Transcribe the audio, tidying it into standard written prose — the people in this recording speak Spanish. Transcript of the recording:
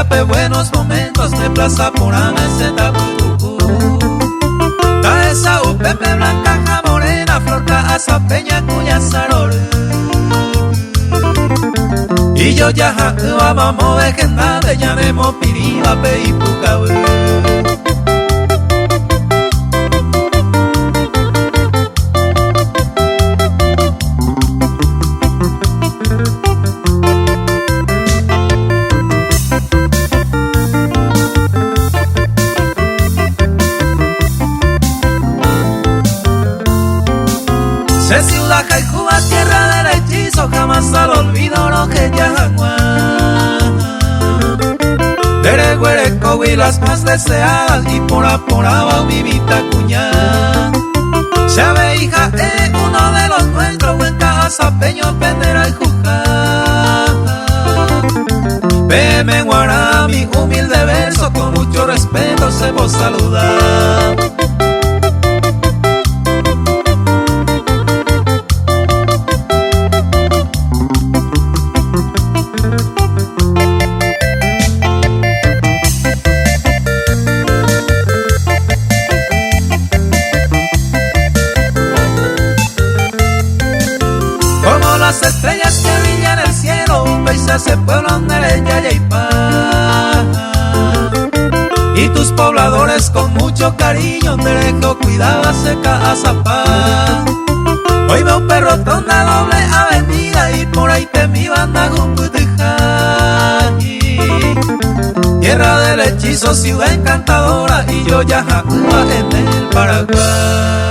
pe buenos momentos de plaza pura meseta putucú. Ta esa upepe blanca ja morena flor ca asa peña cuya sarol. Y yo ya ja vamos vejenda de ya nemo piriba pe y pucabu. Se ciudad Caicuba, tierra del hechizo, jamás al olvido lo que ya Dereguereco y las más deseadas, y por aporaba vivita cuñá. Chave hija uno de los nuestros, buen casa peño pendera y jujá. Peme guarami, humilde verso, con mucho respeto se vos saluda. Como las estrellas que brillan en el cielo, un país ese pueblo donde leña y paz. Y tus pobladores con mucho cariño, derecho cuidaba seca a zapar. Hoy veo un perro tonda doble avenida y por ahí te mi banda tierra del hechizo, ciudad encantadora, y yo ya jacúa en el Paraguay.